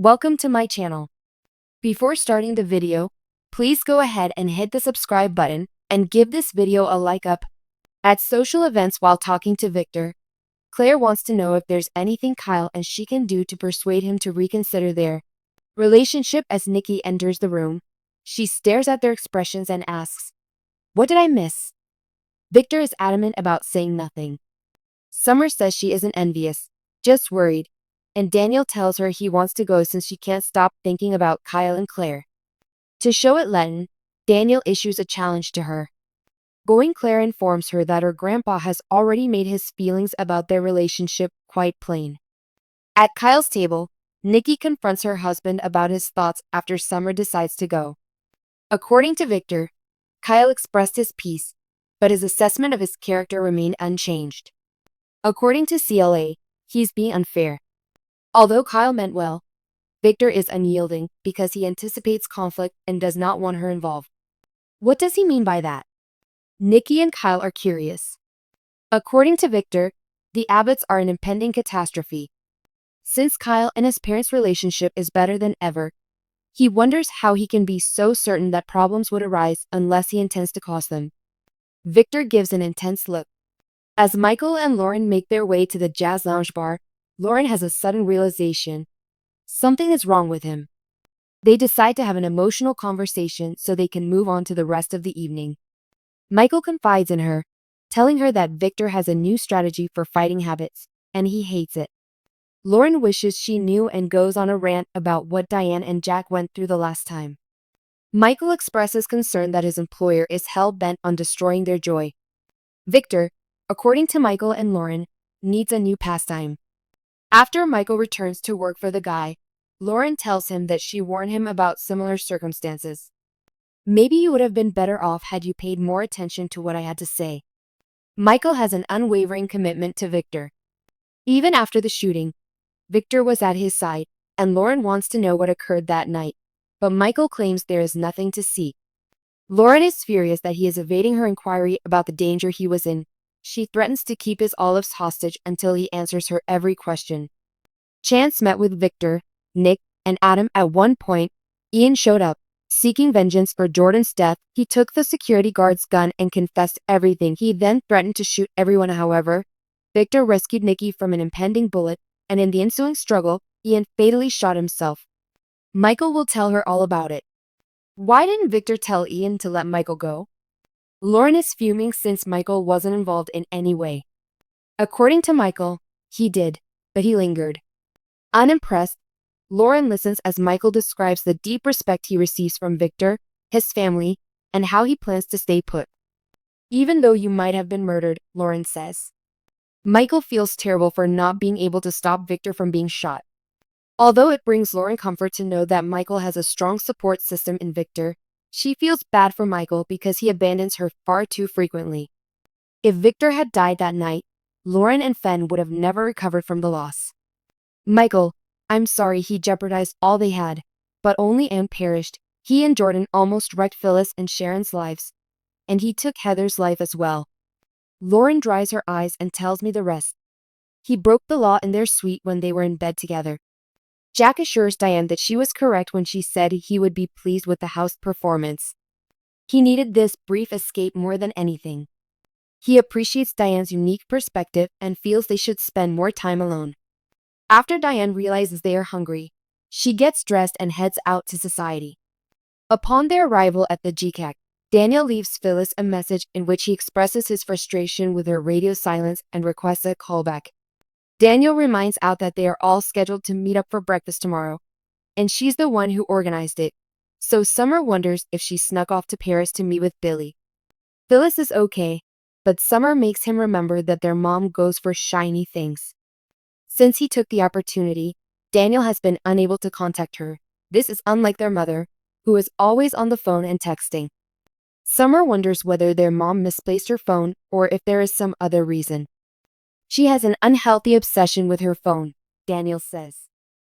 Welcome to my channel. Before starting the video, please go ahead and hit the subscribe button and give this video a like up. At social events while talking to Victor, Claire wants to know if there's anything Kyle and she can do to persuade him to reconsider their relationship. As Nikki enters the room, she stares at their expressions and asks, "What did I miss?" Victor is adamant about saying nothing. Summer says she isn't envious, just worried, and Daniel tells her he wants to go since she can't stop thinking about Kyle and Claire. To show it Lennon, Daniel issues a challenge to her. Going, Claire informs her that her grandpa has already made his feelings about their relationship quite plain. At Kyle's table, Nikki confronts her husband about his thoughts after Summer decides to go. According to Victor, Kyle expressed his piece, but his assessment of his character remained unchanged. According to CLA, he's being unfair. Although Kyle meant well, Victor is unyielding because he anticipates conflict and does not want her involved. What does he mean by that? Nikki and Kyle are curious. According to Victor, the Abbotts are an impending catastrophe. Since Kyle and his parents' relationship is better than ever, he wonders how he can be so certain that problems would arise unless he intends to cause them. Victor gives an intense look. As Michael and Lauren make their way to the jazz lounge bar, Lauren has a sudden realization. Something is wrong with him. They decide to have an emotional conversation so they can move on to the rest of the evening. Michael confides in her, telling her that Victor has a new strategy for fighting habits, and he hates it. Lauren wishes she knew and goes on a rant about what Diane and Jack went through the last time. Michael expresses concern that his employer is hell-bent on destroying their joy. Victor, according to Michael and Lauren, needs a new pastime. After Michael returns to work for the guy, Lauren tells him that she warned him about similar circumstances. "Maybe you would have been better off had you paid more attention to what I had to say." Michael has an unwavering commitment to Victor. Even after the shooting, Victor was at his side, and Lauren wants to know what occurred that night, but Michael claims there is nothing to see. Lauren is furious that he is evading her inquiry about the danger he was in. She threatens to keep his olives hostage until he answers her every question. Chance met with Victor, Nick, and Adam at one point. Ian showed up, seeking vengeance for Jordan's death. He took the security guard's gun and confessed everything. He then threatened to shoot everyone. However, Victor rescued Nikki from an impending bullet, and in the ensuing struggle, Ian fatally shot himself. Michael will tell her all about it. Why didn't Victor tell Ian to let Michael go? Lauren is fuming since Michael wasn't involved in any way. According to Michael, he did, but he lingered. Unimpressed, Lauren listens as Michael describes the deep respect he receives from Victor, his family, and how he plans to stay put. "Even though you might have been murdered," Lauren says. Michael feels terrible for not being able to stop Victor from being shot. Although it brings Lauren comfort to know that Michael has a strong support system in Victor, she feels bad for Michael because he abandons her far too frequently. If Victor had died that night, Lauren and Fen would have never recovered from the loss. "Michael, I'm sorry he jeopardized all they had, but only Anne perished. He and Jordan almost wrecked Phyllis and Sharon's lives, and he took Heather's life as well." Lauren dries her eyes and tells me the rest. "He broke the law in their suite when they were in bed together." Jack assures Diane that she was correct when she said he would be pleased with the house performance. He needed this brief escape more than anything. He appreciates Diane's unique perspective and feels they should spend more time alone. After Diane realizes they are hungry, she gets dressed and heads out to society. Upon their arrival at the GCAC, Daniel leaves Phyllis a message in which he expresses his frustration with her radio silence and requests a callback. Daniel reminds out that they are all scheduled to meet up for breakfast tomorrow, and she's the one who organized it, so Summer wonders if she snuck off to Paris to meet with Billy. Phyllis is okay, but Summer makes him remember that their mom goes for shiny things. Since he took the opportunity, Daniel has been unable to contact her. This is unlike their mother, who is always on the phone and texting. Summer wonders whether their mom misplaced her phone or if there is some other reason. "She has an unhealthy obsession with her phone," Daniel says.